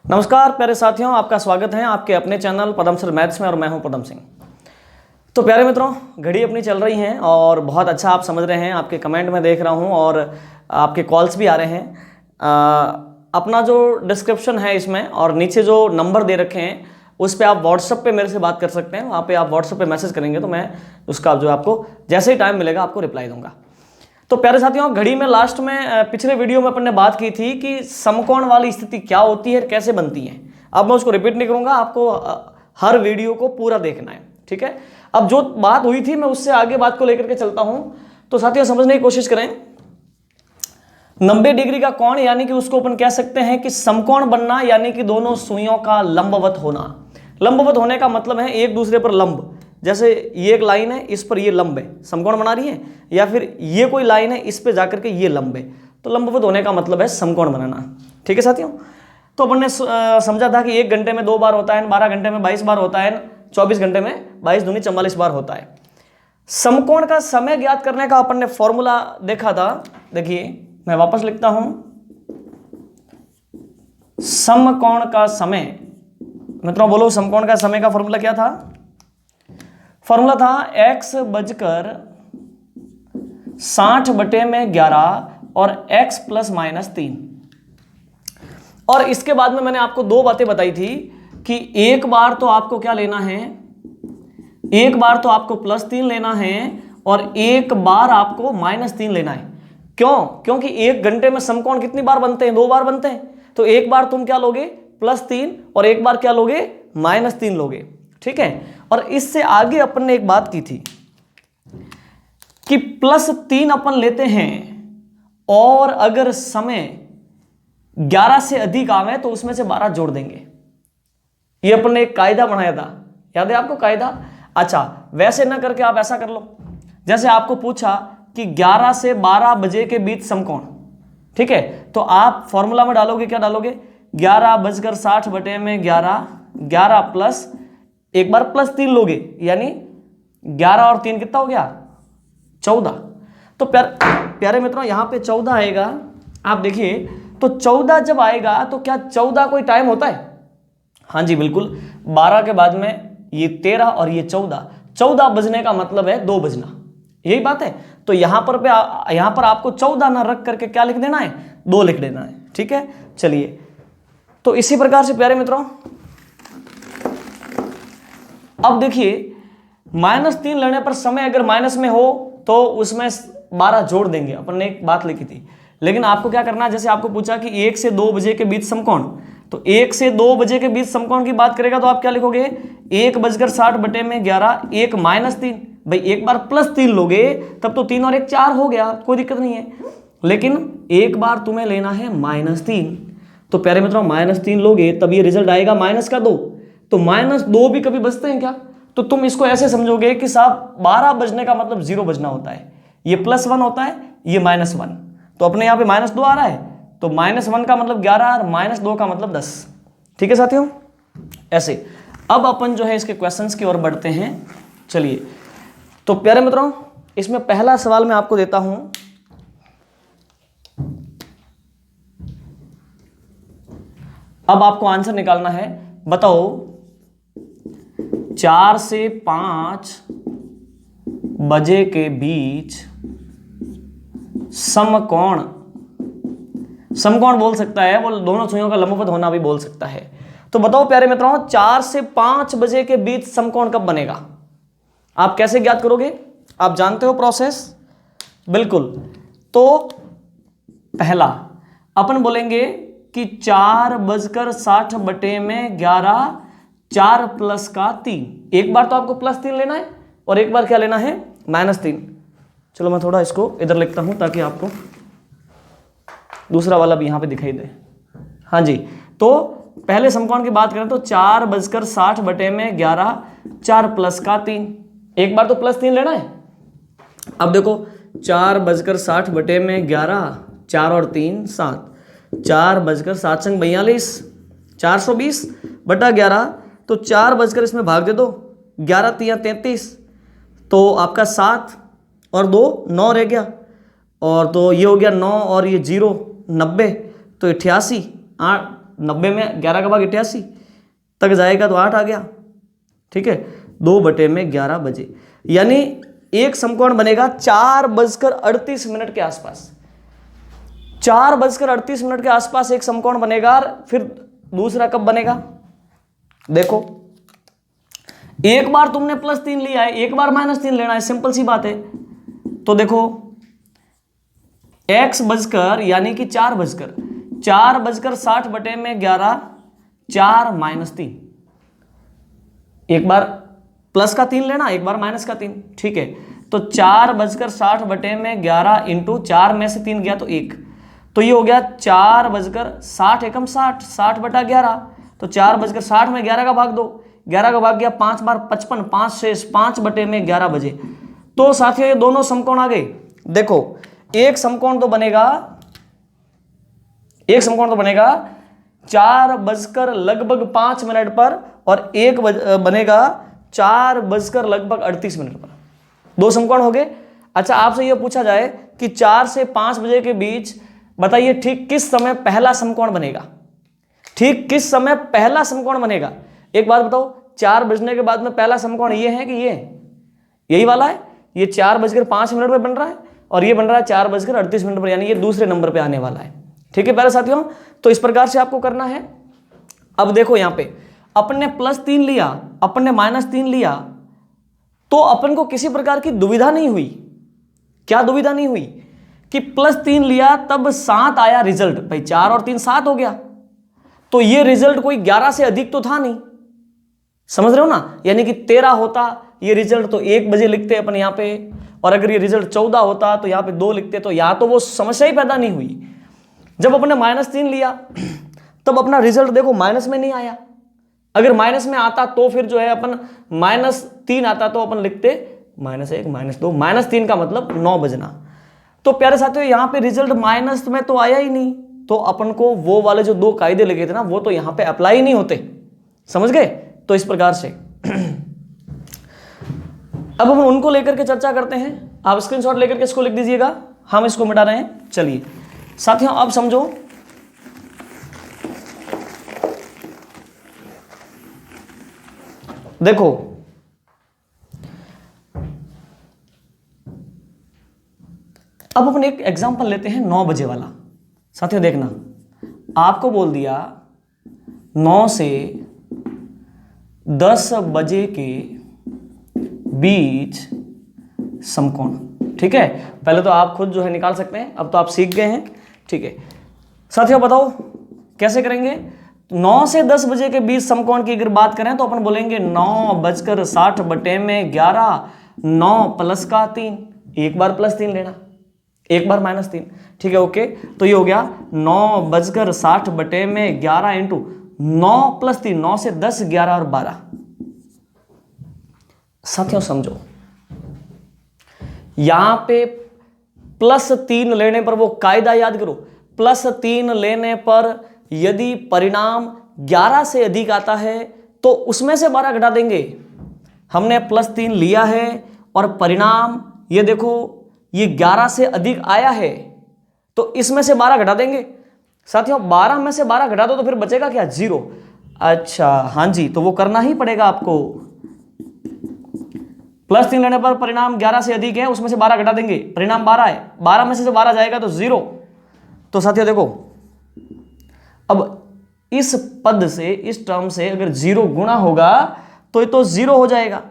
नमस्कार प्यारे साथियों, आपका स्वागत है आपके अपने चैनल पदम सर मैथ्स में और मैं हूं पदम सिंह। तो प्यारे मित्रों, घड़ी अपनी चल रही हैं और बहुत अच्छा आप समझ रहे हैं, आपके कमेंट में देख रहा हूं और आपके कॉल्स भी आ रहे हैं। अपना जो डिस्क्रिप्शन है इसमें और नीचे जो नंबर दे रखे हैं उस पर आप व्हाट्सएप पे मेरे से बात कर सकते हैं। वहाँ पे आप व्हाट्सएप पे मैसेज करेंगे तो मैं उसका जो आपको जैसे ही टाइम मिलेगा आपको रिप्लाई दूंगा। तो प्यारे साथियों, घड़ी में लास्ट में पिछले वीडियो में अपन ने बात की थी कि समकोण वाली स्थिति क्या होती है, कैसे बनती है। अब मैं उसको रिपीट नहीं करूंगा, आपको हर वीडियो को पूरा देखना है, ठीक है। अब जो बात हुई थी मैं उससे आगे बात को लेकर के चलता हूं। तो साथियों समझने की कोशिश करें। 90 डिग्री का कोण यानी कि उसको अपन कह सकते हैं कि समकोण बनना, यानी कि दोनों सुइयों का लंबवत होना। लंबवत होने का मतलब है एक दूसरे पर लंब, जैसे ये एक लाइन है, इस पर ये लंब है, समकोण बना रही है, या फिर ये कोई लाइन है, इस पे जाकर के ये लंब है, तो लंबवत होने का मतलब है समकोण बनाना। ठीक है साथियों। तो अपन ने समझा था कि 1 घंटे में 2 बार होता है, 12 घंटे में 22 बार होता है, 24 घंटे में 22 दूनी 44 बार होता है। समकोण का समय ज्ञात करने का अपन ने फॉर्मूला देखा था। देखिए मैं वापस लिखता हूं, समकोण का समय। मित्रों बोलो, समकोण का समय का फॉर्मूला क्या था? फॉर्मूला था x बजकर 60/11 और x प्लस माइनस 3। और इसके बाद में मैंने आपको 2 बातें बताई थी कि एक बार तो आपको क्या लेना है, एक बार तो आपको +3 लेना है और एक बार आपको -3 लेना है। क्यों? क्योंकि 1 घंटे में समकोण कितनी बार बनते हैं? 2 बार बनते हैं। तो एक बार तुम क्या लोगे? +3 और एक बार क्या लोगे? -3 लोगे। ठीक है। और इससे आगे अपन ने एक बात की थी कि +3 अपन लेते हैं और अगर समय 11 से अधिक आवे तो उसमें से 12 जोड़ देंगे। ये अपन ने एक कायदा बनाया था, याद है आपको कायदा? अच्छा, वैसे ना करके आप ऐसा कर लो, जैसे आपको पूछा कि 11 से 12 बजे के बीच समकोण, ठीक है, तो आप फॉर्मूला में डालोगे, क्या डालोगे? 11 बजकर 60/11, 11 प्लस एक बार +3 लोगे, यानी 11 और 3 कितना हो गया? 14। तो प्यारे मित्रों यहां पे 14 आएगा। आप देखिए, तो 14 जब आएगा तो क्या 14 कोई टाइम होता है? हाँ जी बिल्कुल। 12 के बाद में ये 13 और ये 14, 14 बजने का मतलब है 2 बजना, यही बात है। तो यहां पर आपको 14 ना रख करके क्या लिख देना है? 2 लिख देना है। ठीक है, चलिए। तो इसी प्रकार से प्यारे मित्रों अब देखिए, -3 लेने पर समय अगर माइनस में हो तो उसमें 12 जोड़ देंगे, अपन ने एक बात लिखी थी। लेकिन आपको क्या करना है, जैसे आपको पूछा कि 1 से 2 बजे के बीच समकोण, तो 1 से 2 बजे के बीच समकोण की बात करेगा तो आप क्या लिखोगे? 1 बजकर 60/11, 1 -3। भाई एक बार +3 लोगे तब तो 3 और 1 4 हो गया, कोई दिक्कत नहीं है। लेकिन एक बार तुम्हें लेना है -3। तो प्यारे मित्रों -3 लोगे तब ये रिजल्ट आएगा -2। तो -2 भी कभी बचते हैं क्या? तो तुम इसको ऐसे समझोगे कि साहब 12 बजने का मतलब 0 बजना होता है, ये +1 होता है, ये -1। तो अपने यहाँ पे -2 आ रहा है, तो -1 का मतलब 11 और -2 का मतलब 10। ठीक है साथियों, ऐसे। अब अपन जो है इसके क्वेश्चंस की ओर बढ़ते हैं। चलिए, तो प्यारे मित्रों इसमें पहला सवाल मैं आपको देता हूं। अब आपको आंसर निकालना है। बताओ, 4 से 5 बजे के बीच समकोण, समकोण बोल सकता है, वो दोनों सुइयों का लंबवत होना भी बोल सकता है। तो बताओ प्यारे मित्रों, 4 से 5 बजे के बीच समकोण कब बनेगा? आप कैसे ज्ञात करोगे? आप जानते हो प्रोसेस? बिल्कुल। तो पहला अपन बोलेंगे कि 4 बजकर 60/11, 4 प्लस का 3। एक बार तो आपको +3 लेना है और एक बार क्या लेना है? -3। चलो मैं थोड़ा इसको इधर लिखता हूं ताकि आपको दूसरा वाला भी यहां पे दिखाई दे। हाँ जी, तो पहले समकोण की बात करें तो 4 बजकर 60/11, 4 प्लस का 3। एक बार तो +3 लेना है। अब देखो, 4 बजकर 60/11, 4 और 3 7, 4 बजकर 7 संग 42, 420/11। तो 4 बजकर इसमें भाग दे दो, 11 3 33, तो आपका 7 और 2 9 रह गया। और तो ये हो गया 9 और ये 0 90, तो 88, 90 में 11 का भाग 88 तक जाएगा तो 8 आ गया, ठीक है, 2/11 बजे, यानी एक समकोण बनेगा 4:38 के आसपास। 4:38 के आसपास एक समकोण बनेगा। फिर दूसरा कब बनेगा? देखो, एक बार तुमने +3 लिया है, एक बार -3 लेना है, सिंपल सी बात है। तो देखो x बजकर यानी कि 4:60/11 4 - 3, एक बार प्लस का 3 लेना, एक बार माइनस का 3, ठीक है। तो 4:60/11 इंटू 4 में से 3 गया तो 1, तो ये हो गया 4:60 एकम 60, 60/11। तो 4:60 में 11 का भाग दो, 11 का भाग गया 5 बार 55, 5 शेष 5/11 बजे। तो साथियों ये दोनों समकोण आ गए। देखो एक समकोण तो बनेगा 4:05 पर, और एक बनेगा 4:38 पर। दो समकोण हो गए। अच्छा, आपसे यह पूछा जाए कि 4 से 5 बजे के बीच बताइए ठीक किस समय पहला समकोण बनेगा? ठीक किस समय पहला समकोण बनेगा? एक बात बताओ, 4 बजने के बाद में पहला समकोण ये है कि ये यही वाला है? ये 4:05 पे बन रहा है और ये बन रहा है 4:38 पर, यानी ये दूसरे नंबर पे आने वाला है। ठीक है प्यारे साथियों, तो इस प्रकार से आपको करना है। अब देखो यहां पे अपन ने +3 लिया, अपन ने -3 लिया, तो अपन को किसी प्रकार की दुविधा नहीं हुई। क्या दुविधा नहीं हुई? कि +3 लिया तब 7 आया रिजल्ट, भाई 4 और 3 7 हो गया, तो ये रिजल्ट कोई 11 से अधिक तो था नहीं, समझ रहे हो ना? यानी कि 13 होता ये रिजल्ट तो 1 बजे लिखते अपन यहाँ पे, और अगर ये रिजल्ट 14 होता तो यहाँ पे 2 लिखते, तो या तो वो समस्या ही पैदा नहीं हुई। जब अपने -3 लिया तब अपना रिजल्ट देखो माइनस में नहीं आया। अगर माइनस में आता तो फिर जो है अपन -3 आता तो अपन लिखते -1 -2, -3 का मतलब 9 बजना। तो प्यारे साथियों यहाँ पे रिजल्ट माइनस में तो आया ही नहीं, तो अपन को वो वाले जो 2 कायदे लगे थे ना, वो तो यहाँ पे अप्लाई नहीं होते, समझ गए? तो इस प्रकार से अब हम उनको लेकर के चर्चा करते हैं। आप स्क्रीनशॉट लेकर के इसको लिख दीजिएगा, हम इसको मिटा रहे हैं। चलिए साथियों अब समझो, देखो अब अपन एक एग्जांपल लेते हैं 9 बजे वाला। साथियों देखना, आपको बोल दिया 9 से 10 बजे के बीच समकोण, ठीक है। पहले तो आप खुद जो है निकाल सकते हैं, अब तो आप सीख गए हैं, ठीक है। साथियों बताओ कैसे करेंगे? 9 से 10 बजे के बीच समकोण की अगर बात करें तो अपन बोलेंगे 9:60/11, 9 प्लस का 3, एक बार +3 लेना, एक बार -3, ठीक है, ओके। तो ये हो गया 9:60/11 इंटू 9 + 3, 9 से 10, 11 और 12। साथियों समझो, यहां पे +3 लेने पर वो कायदा याद करो, +3 लेने पर यदि परिणाम 11 से अधिक आता है तो उसमें से 12 घटा देंगे। हमने +3 लिया है और परिणाम ये देखो ये 11 से अधिक आया है, तो इसमें से 12 घटा देंगे। साथियों 12 में से 12 घटा दो तो फिर बचेगा क्या? 0। अच्छा हाँ जी, तो वो करना ही पड़ेगा आपको। +3 लेने पर परिणाम 11 से अधिक है, उसमें से 12 घटा देंगे, परिणाम 12 है, 12 में से 12 जाएगा तो 0। तो साथियों देखो, अब इस पद से, इस टर्म से अगर 0 गुणा होगा तो ये तो 0 हो जाएगा।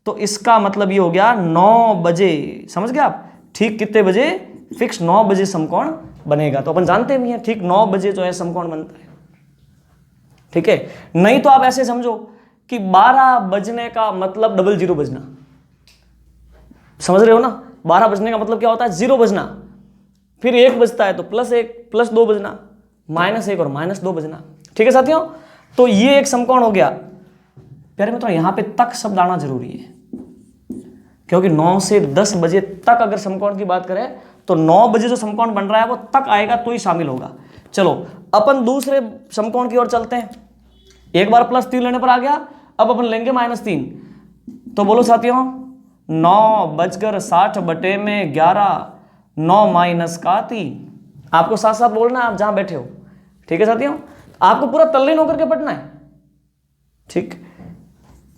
तो इसका मतलब ये हो गया 9 बजे, समझ गए आप? ठीक कितने बजे? फिक्स 9 बजे समकोण बनेगा। तो अपन जानते भी हैं ठीक 9 बजे जो है समकोण बनता है, ठीक है। नहीं तो आप ऐसे समझो कि 12 बजने का मतलब 00 बजना, समझ रहे हो ना? 12 बजने का मतलब क्या होता है? 0 बजना, फिर 1 बजता है तो +1 +2 बजना, -1 और -2 बजना, ठीक है साथियों। तो ये एक समकोण हो गया। प्यारे मित्रों यहां पे तक शब्द आना जरूरी है, क्योंकि 9 से 10 बजे तक अगर समकोण की बात करें तो 9 बजे जो समकोण बन रहा है वो तक आएगा तो ही शामिल होगा। चलो अपन दूसरे समकोण की ओर चलते हैं। एक बार +3 लेने पर आ गया, अब अपन लेंगे -3। तो बोलो साथियों, 9:60/11, 9 - 3। आपको साथ साथ बोलना है आप जहां बैठे हो, ठीक है साथियों। आपको पूरा तल्लीन होकर के पढ़ना है, ठीक।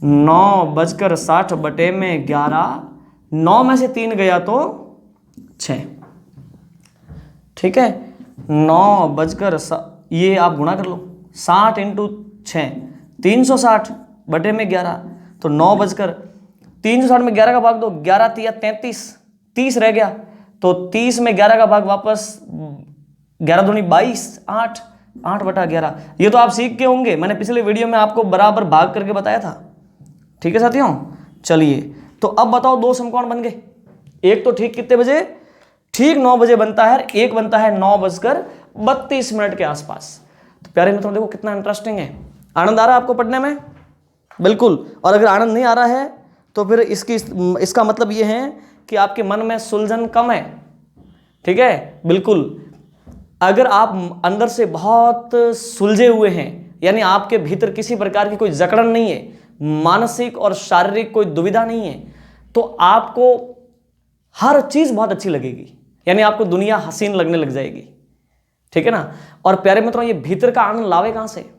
9:60 बटे में 11, 9 में से 3 गया तो 6, ठीक है। 9 ये आप गुणा कर लो, 60 × 6 360 बटे में 11, तो 360 में 11 का भाग दो, 11 × 33, 30 रह गया, तो 30 में 11 का भाग वापस 11 दूनी 22, 8/11। ये तो आप सीख के होंगे, मैंने पिछले वीडियो में आपको बराबर भाग करके बताया था, ठीक है साथियों। चलिए तो अब बताओ 2 समकोण बन गए। एक तो ठीक कितने बजे, ठीक 9 बजे बनता है, एक बनता है 9:32 के आसपास। तो प्यारे मित्रों देखो कितना इंटरेस्टिंग है। आनंद आ रहा है आपको पढ़ने में? बिल्कुल। और अगर आनंद नहीं आ रहा है तो फिर इसका मतलब ये है कि आपके मन में सुलझन कम है, ठीक है। बिल्कुल, अगर आप अंदर से बहुत सुलझे हुए हैं, यानी आपके भीतर किसी प्रकार की कोई जकड़न नहीं है, मानसिक और शारीरिक कोई दुविधा नहीं है, तो आपको हर चीज बहुत अच्छी लगेगी, यानी आपको दुनिया हसीन लगने लग जाएगी, ठीक है ना। और प्यारे मित्रों ये भीतर का आनंद लावे कहां से?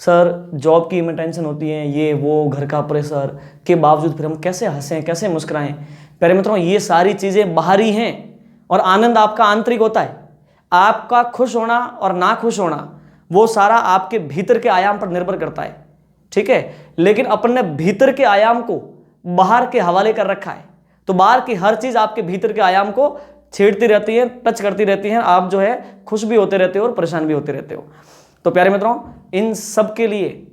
सर जॉब की में टेंशन होती है, ये वो घर का प्रेशर के बावजूद फिर हम कैसे हंसें, कैसे मुस्कुराएं? प्यारे मित्रों ये सारी चीजें बाहरी हैं और आनंद आपका आंतरिक होता है। आपका खुश होना और ना खुश होना वो सारा आपके भीतर के आयाम पर निर्भर करता है, ठीक है। लेकिन अपन ने भीतर के आयाम को बाहर के हवाले कर रखा है, तो बाहर की हर चीज आपके भीतर के आयाम को छेड़ती रहती है, टच करती रहती है, आप जो है खुश भी होते रहते हो और परेशान भी होते रहते हो। तो प्यारे मित्रों इन सब के लिए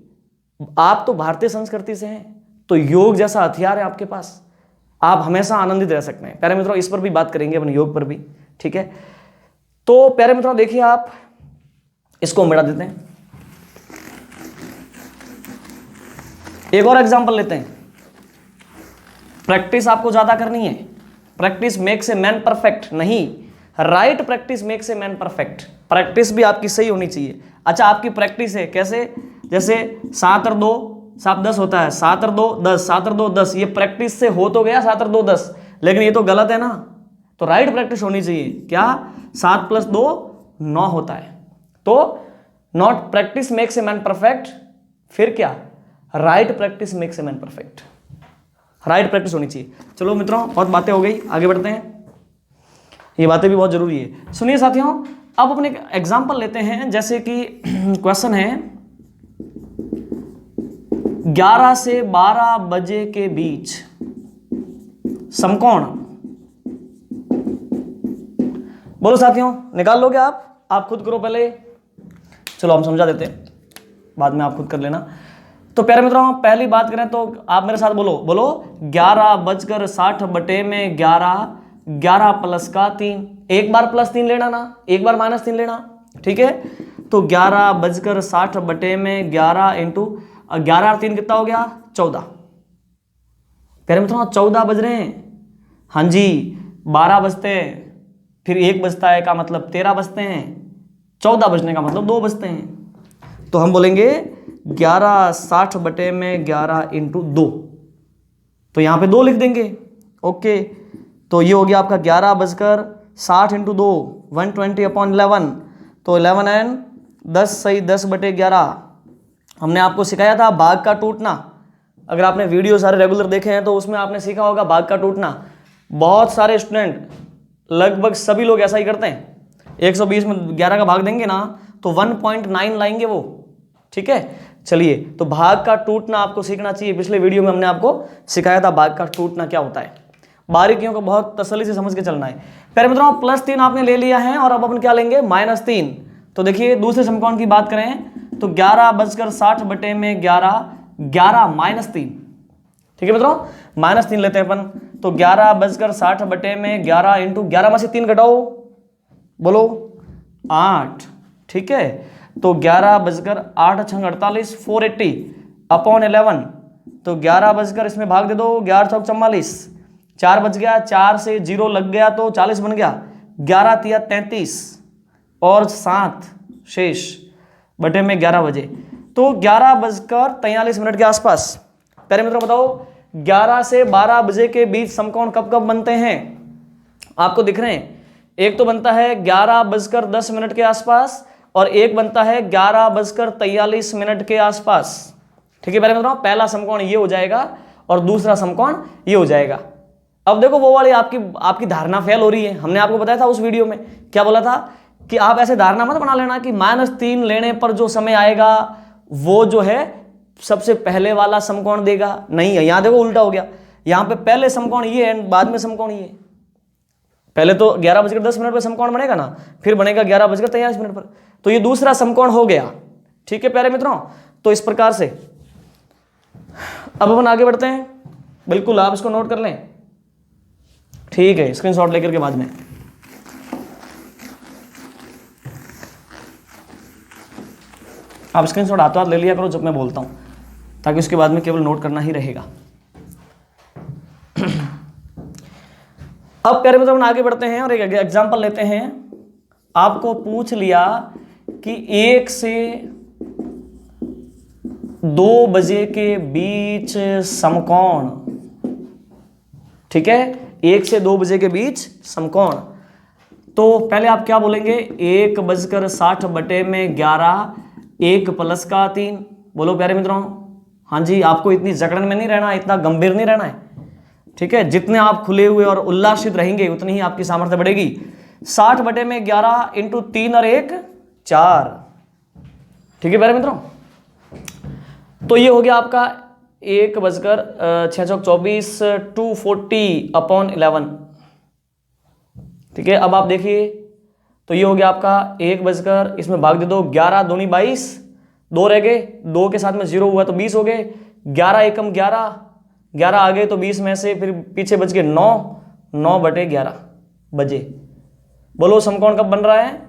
आप तो भारतीय संस्कृति से हैं, तो योग जैसा हथियार है आपके पास, आप हमेशा आनंदित रह सकते हैं। प्यारे मित्रों इस पर भी बात करेंगे अपन, योग पर भी, ठीक है। तो प्यारे मित्रों देखिए आप इसको मिटा देते हैं, एक और एग्जांपल लेते हैं। प्रैक्टिस आपको ज्यादा करनी है, practice makes a man perfect नहीं, right practice makes a man perfect. Practice भी आपकी सही होनी चाहिए। अच्छा आपकी प्रैक्टिस है कैसे? जैसे 7 और 2 7 10 होता है, 7 और 2 10, 7 और 2 10, ये प्रैक्टिस से हो तो गया 7 और 2 10, लेकिन ये तो गलत है ना। तो राइट प्रैक्टिस होनी चाहिए। क्या? 7 + 2 9 होता है। तो not practice makes a man perfect, फिर क्या? Right practice makes a man perfect. Right practice होनी चाहिए। चलो मित्रों बहुत बातें हो गई, आगे बढ़ते हैं, ये बातें भी बहुत जरूरी है। सुनिए साथियों, अब अपने एग्जाम्पल लेते हैं। जैसे कि क्वेश्चन है 11 से 12 बजे के बीच समकोण, बोलो साथियों, निकाल लोगे आप खुद करो पहले, चलो हम समझा देते हैं, बाद में आप खुद कर लेना। तो प्यारे मित्रों पहली बात करें तो आप मेरे साथ बोलो 11:60 बटे में 11, 11 + 3, एक बार +3 लेना ना, एक बार -3 लेना, ठीक है। तो 11:60 बटे में 11 × 11 और 3 कितना हो गया? 14। प्यारे मित्रों 14 बज रहे हैं, हाँ जी, 12 बजते हैं, फिर 1 बजता है का मतलब 13 बजते हैं, 14 बजने का मतलब 2 बजते हैं। तो हम बोलेंगे 11:60 बटे में 11 × 2, तो यहां पे 2 लिख देंगे, ओके। तो ये हो गया आपका 11:60 × 2 120/11, तो 11 एन 10 सही 10 बटे 11। हमने आपको सिखाया था भाग का टूटना, अगर आपने वीडियो सारे रेगुलर देखे हैं तो उसमें आपने सीखा होगा भाग का टूटना। बहुत सारे स्टूडेंट, लगभग सभी लोग ऐसा ही करते हैं, 120 में 11 का भाग देंगे ना तो 1.9 लाएंगे वो, ठीक है। चलिए तो भाग का टूटना आपको सीखना चाहिए। पिछले वीडियो में हमने आपको सिखाया था भाग का टूटना क्या होता है, बारीकियों को बहुत तसल्ली से समझ के चलना है। प्यारे मित्रों +3 आपने ले लिया है और अब अपन क्या लेंगे? -3। तो देखिए दूसरे समकोण की बात करें तो 11:60 बटे में 11, 11 -3, ठीक है मित्रों, -3 लेते हैं अपन। तो 11:60 बटे में 11 × 11 में से 3 घटाओ, बोलो 8, ठीक है। तो 11:08 × 48 480/11, तो 11 इसमें भाग दे दो, 11 × 44, 4 बच गया, 4 से 0 लग गया तो 40 बन गया, 11 × 33 और 7 शेष बटे में 11 बजे, तो 11:43 के आसपास। प्यारे मित्रों बताओ 11 से 12 बजे के बीच समकोण कब कब बनते हैं? आपको दिख रहे हैं, एक तो बनता है 11:10 के आसपास और एक बनता है 11:43 के आसपास। ठीक है, पहले मैं बताऊं, पहला समकोण ये हो जाएगा और दूसरा समकोण ये हो जाएगा। अब देखो वो वाली आपकी धारणा फेल हो रही है। हमने आपको बताया था उस वीडियो में, क्या बोला था कि आप ऐसे धारणा मत बना लेना कि -3 लेने पर जो समय आएगा वो जो है सबसे पहले वाला समकोण देगा। नहीं है, यहां देखो उल्टा हो गया। यहां पे पहले समकोण ये है, बाद में समकोण ये। पहले तो 11:10 पर समकोण बनेगा ना, फिर बनेगा 11:43 पर, तो ये दूसरा समकोण हो गया। ठीक है प्यारे मित्रों, तो इस प्रकार से अब अपन आगे बढ़ते हैं। बिल्कुल आप इसको नोट कर लें, ठीक है, स्क्रीनशॉट लेकर के बाद में। आप स्क्रीनशॉट हाथों हाथ ले लिया करो जब मैं बोलता हूं, ताकि उसके बाद में केवल नोट करना ही रहेगा। अब प्यारे मित्रों आगे बढ़ते हैं और एक एग्जांपल लेते हैं। आपको पूछ लिया कि 1 से 2 बजे के बीच समकोण, ठीक है, 1 से 2 बजे के बीच समकोण। तो पहले आप क्या बोलेंगे, 1:60/11, 1+3। बोलो प्यारे मित्रों। हाँ जी, आपको इतनी जकड़न में नहीं रहना, इतना गंभीर नहीं रहना है। ठीक है, जितने आप खुले हुए और उल्लासित रहेंगे उतनी ही आपकी सामर्थ्य बढ़ेगी। 60/11 × 3 और 1 4। ठीक है प्यारे मित्रों, तो ये हो गया आपका 1+6=24 240/11। ठीक है, अब आप देखिए, तो ये हो गया आपका 1 इसमें भाग दे दो, 11 दूनी 22, 2 रह गए, 2 के साथ में 0 हुआ तो 20 हो गए, 11 एकम 11, 11 आ गए तो 20 में से फिर पीछे बच गए 9, 9/11 बजे। बोलो समकोण कब बन रहा है,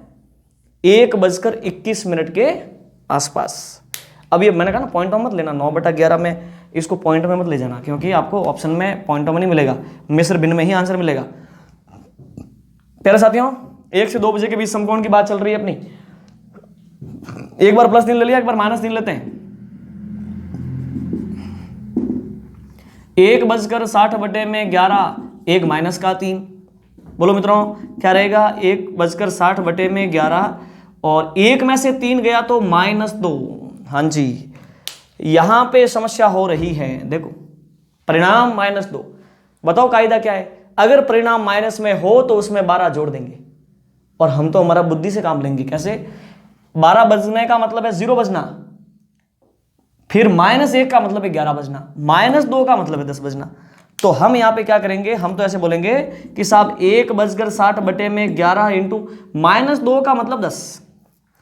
1:21 के आसपास। अब ये मैंने कहा ना, पॉइंट में मत लेना, 9/11 में इसको पॉइंट में मत ले जाना, क्योंकि आपको ऑप्शन में पॉइंटों में नहीं मिलेगा, मिश्र भिन्न में ही आंसर मिलेगा। प्यारे साथियों, 1 से 2 बजे के बीच समकोण की बात चल रही है अपनी। एक बार +3 ले लिया, एक बार -3 लेते हैं। 1:60/11, 1-3। बोलो मित्रों क्या रहेगा, 1:60/11 और 1 में से 3 गया तो -2। हाँ जी, यहां पे समस्या हो रही है। देखो परिणाम -2, बताओ कायदा क्या है, अगर परिणाम माइनस में हो तो उसमें 12 जोड़ देंगे, और हम तो हमारा बुद्धि से काम लेंगे। कैसे, 12 बजने का मतलब है 0 बजना, फिर -1 का मतलब है 11 बजना, -2 का मतलब है 10 बजना। तो हम यहां पे क्या करेंगे, हम तो ऐसे बोलेंगे कि साहब 1:60/11 × -2 का मतलब 10।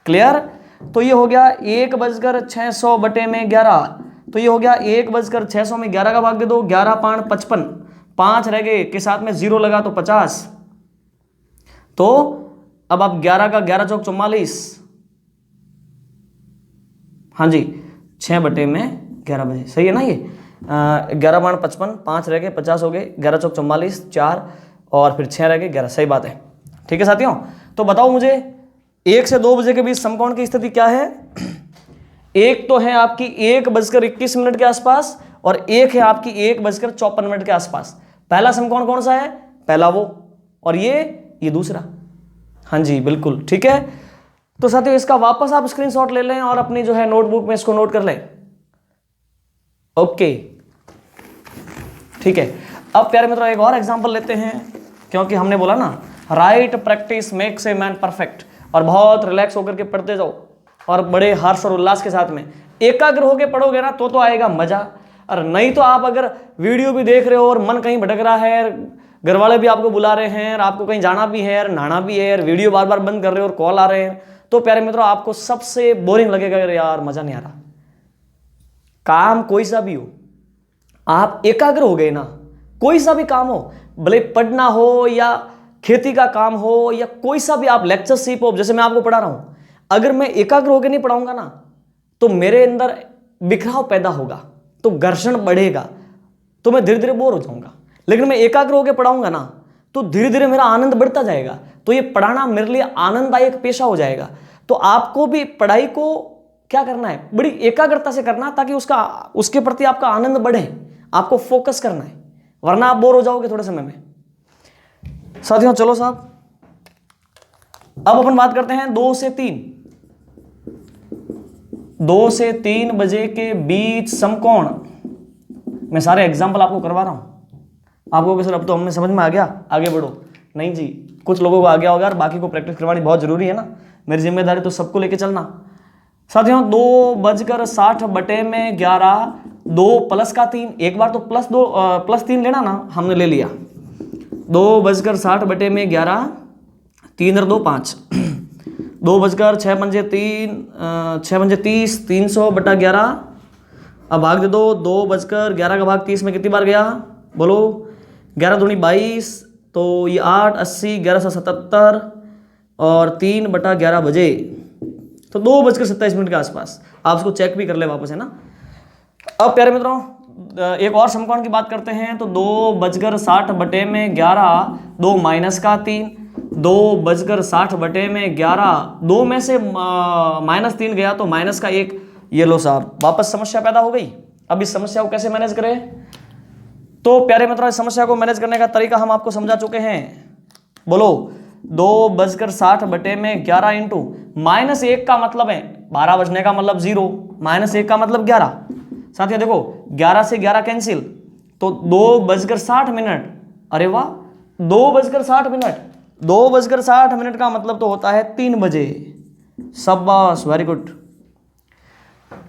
क्लियर, तो ये हो गया 1:600/11, तो ये हो गया 1:600 में 11 का भाग दे दो, 11×5 = 55, 5 रह गए, के साथ में 0 लगा तो 50। तो अब आप 11 का 11 चौक 44, हाँ जी, 6/11 बजे, सही है ना ये। 11×5 = 55, 5 रह गए, 50 हो गए, 11 चौक 44, 4 और फिर 6 रह गए, 11। सही बात है। ठीक है साथियों, तो बताओ मुझे 1 से 2 बजे के बीच समकोण की स्थिति क्या है। एक तो है आपकी 1:21 के आसपास और एक है आपकी 1:54 के आसपास। पहला समकोण कौन सा है, पहला वो, और ये दूसरा। हाँ जी बिल्कुल ठीक है। तो साथियों इसका वापस आप स्क्रीनशॉट ले लें और अपनी जो है नोटबुक में इसको नोट कर लें। ओके ठीक है। अब प्यारे मित्रों एक और एग्जांपल लेते हैं, क्योंकि हमने बोला ना right practice makes a man perfect, और बहुत रिलैक्स होकर के पढ़ते जाओ और बड़े हर्ष और उल्लास के साथ में एकाग्र होकर पढ़ोगे ना तो आएगा मजा। और नहीं तो आप अगर वीडियो भी देख रहे हो और मन कहीं भटक रहा है, घर वाले भी आपको बुला रहे हैं और आपको कहीं जाना भी है और नहाना भी है और वीडियो बार बार बंद कर रहे हो और कॉल आ रहे हैं, तो प्यारे मित्रों आपको सबसे बोरिंग लगेगा, यार मजा नहीं आ रहा। काम कोई सा भी हो, आप एकाग्र हो गए ना, कोई सा भी काम हो, भले पढ़ना हो या खेती का काम हो या कोई सा भी आप लेक्चरशिप हो, जैसे मैं आपको पढ़ा रहा हूं, अगर मैं एकाग्र होकर नहीं पढ़ाऊंगा ना तो मेरे अंदर बिखराव पैदा होगा, तो घर्षण बढ़ेगा, तो मैं धीरे धीरे बोर हो जाऊंगा। लेकिन मैं एकाग्र होकर पढ़ाऊंगा ना तो धीरे धीरे मेरा आनंद बढ़ता जाएगा, तो ये पढ़ाना मेरे लिए आनंददायक पेशा हो जाएगा। तो आपको भी पढ़ाई को क्या करना है, बड़ी एकाग्रता से करना, ताकि उसके प्रति आपका आनंद बढ़े, आपको फोकस करना है, वरना आप बोर हो जाओगे थोड़े समय में। साथियों चलो साहब अब अपन बात करते हैं 2 से 3। 2 से 3 बजे के बीच समकोण। मैं सारे एग्जाम्पल आपको करवा रहा हूं। आपको कि सर अब तो हमने समझ में आ गया, आगे बढ़ो। नहीं जी, कुछ लोगों को आ गया होगा और बाकी को प्रैक्टिस करवानी बहुत जरूरी है ना। मेरी जिम्मेदारी तो सबको लेके चलना। साथियों 2:60/11, 2 + का 3, एक बार तो +3 लेना ना, हमने ले लिया। 2:60/11, 3 और 2 5, 2:06 6 30, 300/11। अब भाग दे दो, 2:11 का भाग 30 में कितनी बार गया बोलो? 11 दूनी 22, तो ये 8 80, 1177 और 3/11 बजे, तो 2:27 के आसपास। आप उसको चेक भी कर ले वापस, है ना। अब प्यारे मित्रों एक और समकोण की बात करते हैं। तो 2:60/11, 2 - का 3, 2:60/11, 2 में से -3 गया तो माइनस का 1। ये लो साहब, वापस समस्या पैदा हो गई। अब इस समस्या को कैसे मैनेज करें? तो प्यारे मित्रों इस समस्या को मैनेज करने का तरीका हम आपको समझा चुके हैं। बोलो 2:60/11 इंटू -1 का मतलब है 12 बजने का मतलब 0, -1 का मतलब 11। साथियों देखो 11 से 11 कैंसिल, तो 2:60। अरे वाह, 2:60, 2:60 का मतलब तो होता है 3 बजे। शाबाश, वेरी गुड।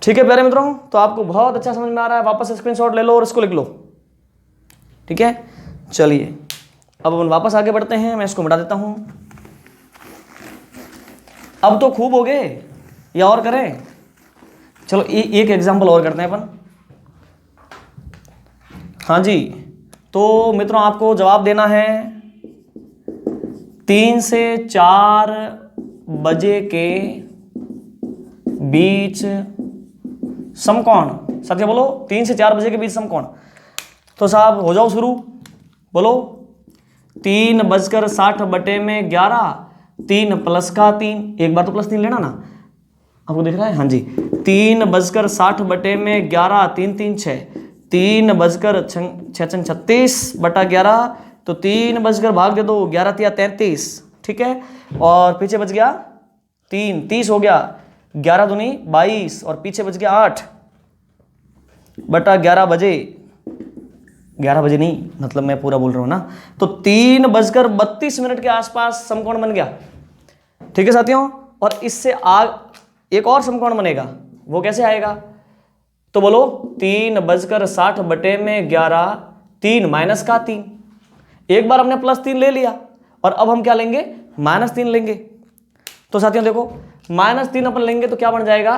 ठीक है प्यारे मित्रों, तो आपको बहुत अच्छा समझ में आ रहा है। वापस स्क्रीनशॉट ले लो और इसको लिख लो, ठीक है। चलिए अब अपन वापस आगे बढ़ते हैं। मैं इसको मिटा देता हूं। अब तो खूब हो गए, या और करें? चलो एक एग्जांपल और करते हैं अपन। हाँ जी, तो मित्रों आपको जवाब देना है 3 से 4 बजे के बीच समकोण। सत्य बोलो, 3 से 4 बजे के बीच समकोण। तो साहब हो जाओ शुरू, बोलो 3:60/11, 3 + का 3, एक बार तो +3 लेना ना, आपको दिख रहा है? हाँ जी, 3:60/11, 3 3 6, 3:36/11, तो 3 भाग दे दो, 11 × 33, ठीक है। और पीछे बच गया 3, 30 हो गया, 11 दूनी 22 और पीछे बच गया 8/11 बजे। 11 बजे नहीं, मतलब मैं पूरा बोल रहा हूं ना। तो 3:32 के आसपास समकोण बन गया, ठीक है साथियों। और इससे एक और समकोण बनेगा, वो कैसे आएगा? तो बोलो 3:60/11, 3 - का 3, एक बार हमने +3 ले लिया और अब हम क्या लेंगे? -3 लेंगे। तो साथियों देखो -3 अपन लेंगे तो क्या बन जाएगा?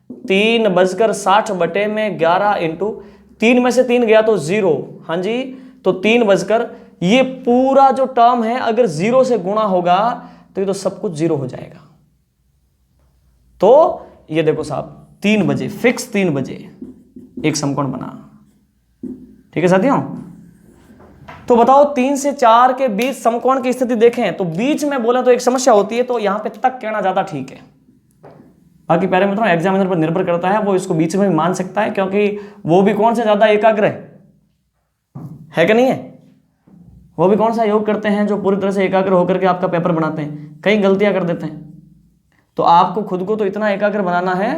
3:60/11 इंटू 3 में से 3 गया तो 0, हाँ जी, तो 3 ये पूरा जो टर्म है अगर 0 से गुणा होगा तो ये तो सब कुछ 0 हो जाएगा। तो ये देखो साहब 3 बजे, फिक्स 3 बजे एक समकोण बना, ठीक है साथियों। तो बताओ 3 से 4 के बीच समकोण की स्थिति देखें तो बीच में बोले तो एक समस्या होती है, तो यहां पे तक कहना ज्यादा ठीक है। बाकी प्यारे मित्रों एग्जामिनर पर निर्भर करता है, वो इसको बीच में भी मान सकता है, क्योंकि वो भी कौन से ज्यादा एकाग्र है कि नहीं है? वो भी कौन सा योग करते हैं जो पूरी तरह से एकाग्र होकर के आपका पेपर बनाते हैं, कहीं गलतियां कर देते हैं। तो आपको खुद को तो इतना एकाग्र बनाना है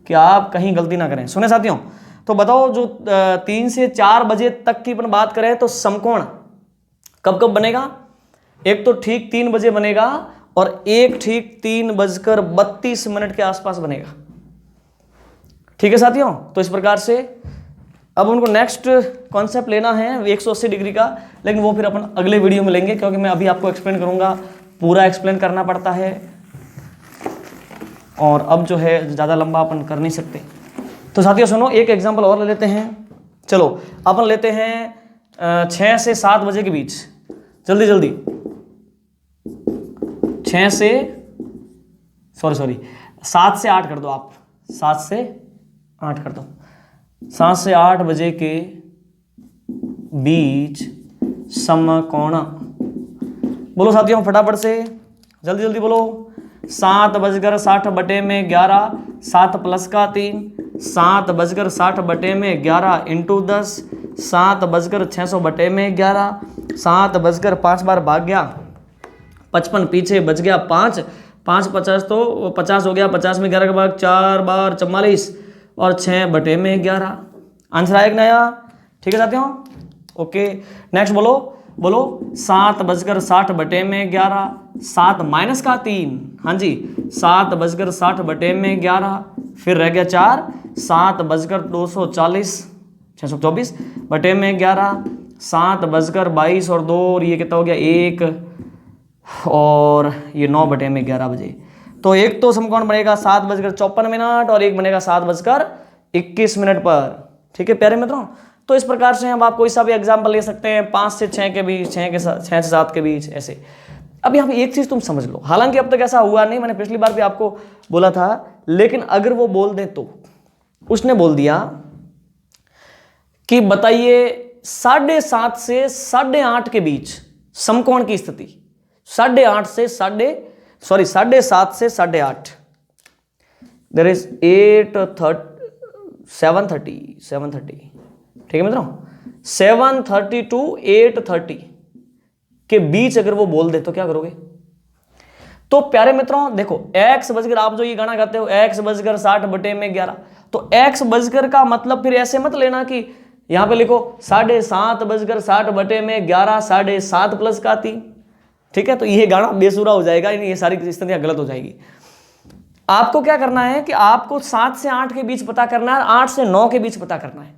कि आप कहीं गलती ना करें। सुने साथियों, तो बताओ जो 3 से 4 बजे तक की अपन बात करें तो समकोण कब कब बनेगा? एक तो ठीक 3 बजे बनेगा और एक ठीक 3:32 के आसपास बनेगा, ठीक है साथियों। तो इस प्रकार से अब उनको नेक्स्ट कॉन्सेप्ट लेना है 180 डिग्री का, लेकिन वो फिर अपन अगले वीडियो में लेंगे, क्योंकि मैं अभी आपको एक्सप्लेन करूंगा, पूरा एक्सप्लेन करना पड़ता है और अब जो है ज़्यादा लंबा अपन कर नहीं सकते। तो साथियों सुनो, एक एग्जांपल और ले लेते हैं। चलो अपन लेते हैं 6 से 7 बजे के बीच, जल्दी जल्दी 6 से सॉरी 7 से 8 कर दो आप, 7 से 8 कर दो। 7 से 8 बजे के बीच समकोण बोलो साथियों फटाफट से, जल्दी जल्दी बोलो। 7:60/11, 7 + का 3, 7:60/11 इंटू 10, 7:600/11, 7 5 बार भाग गया 55, पीछे बच गया 5, 5 50 तो 50 हो गया, 50 में 11 का भाग 4 बार 44 और 6/11 आंसर आएगा ना यार। ठीक है साथियों, ओके। नेक्स्ट बोलो बोलो 7:60/11, 7 माइनस का 3, हाँ जी 7:60/11, फिर रह गया 4, 7:240 624/11, 7:22 और 2 और ये कितना हो गया 1 और ये 9/11 बजे। तो एक तो समकोण बनेगा 7:54 और एक बनेगा 7:21 पर। ठीक है प्यारे मित्रों, तो इस प्रकार से हम आप कोई सा भी एग्जाम्पल ले सकते हैं 5 से 6 के बीच, 6 से 7 के बीच ऐसे। अब यहाँ पे एक चीज तुम समझ लो, हालांकि अब तक ऐसा हुआ नहीं, मैंने पिछली बार भी आपको बोला था, लेकिन अगर वो बोल दे तो उसने बोल दिया कि बताइए 7:30 से 8:30 के बीच समकोण की स्थिति, 7:30 से 8:30 देयर इज 7:30 ठीक है मित्रों, 7:30 to 8:30 के बीच अगर वो बोल दे तो क्या करोगे? तो प्यारे मित्रों देखो x बजकर, आप जो ये गणना करते हो x/60/11, तो x बजकर का मतलब फिर ऐसे मत लेना कि यहां पे लिखो 7:60/60/11 7.5 प्लस का 3। ठीक है, तो ये गणना बेसुरा हो जाएगा, ये सारी स्थितियां गलत हो जाएगी। आपको क्या करना है कि आपको 7 से 8 के बीच पता करना है, 8 से 9 के बीच पता करना है।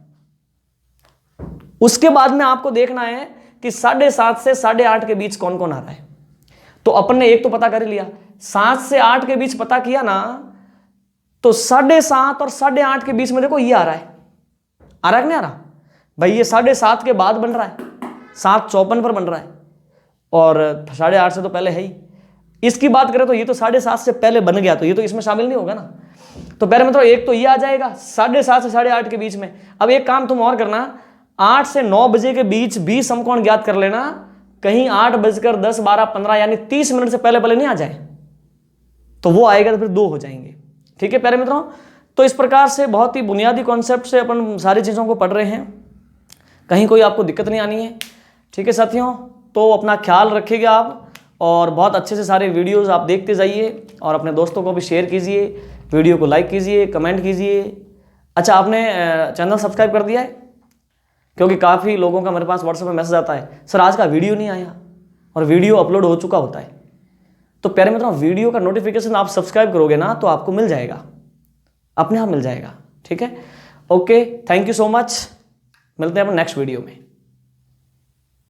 उसके बाद में आपको देखना है कि 7:30 से 8:30 के बीच कौन कौन आ रहा है। तो अपन ने एक तो पता कर लिया, 7 से 8 के बीच पता किया ना, तो 7:30 और 8:30 के बीच में देखो ये आ रहा है कि नहीं आ रहा भाई? ये 7:30 के बाद बन रहा है, 7:54 पर बन रहा है और 8:30 से तो पहले है ही। इसकी बात करें तो ये तो 7:30 से पहले बन गया, तो ये तो इसमें शामिल नहीं होगा ना। तो पहले मतलब एक तो ये आ जाएगा 7:30 से 8:30 के बीच में। अब एक काम तुम और करना, 8 से 9 बजे के बीच भी समकोण ज्ञात कर लेना, कहीं 8:10, 12, 15 यानी 30 मिनट से पहले नहीं आ जाए, तो वो आएगा तो फिर 2 हो जाएंगे। ठीक है प्यारे मित्रों, तो इस प्रकार से बहुत ही बुनियादी कॉन्सेप्ट से अपन सारी चीज़ों को पढ़ रहे हैं, कहीं कोई आपको दिक्कत नहीं आनी है। ठीक है साथियों, तो अपना ख्याल रखिएगा आप, और बहुत अच्छे से सारे वीडियोस आप देखते जाइए और अपने दोस्तों को भी शेयर कीजिए, वीडियो को लाइक कीजिए, कमेंट कीजिए। अच्छा, आपने चैनल सब्सक्राइब कर दिया है? क्योंकि काफ़ी लोगों का मेरे पास व्हाट्सएप में मैसेज आता है, सर आज का वीडियो नहीं आया, और वीडियो अपलोड हो चुका होता है। तो प्यारे मित्रों, वीडियो का नोटिफिकेशन आप सब्सक्राइब करोगे ना तो आपको मिल जाएगा, अपने आप मिल जाएगा। ठीक है, okay, thank you so much, मिलते हैं अपन नेक्स्ट वीडियो में।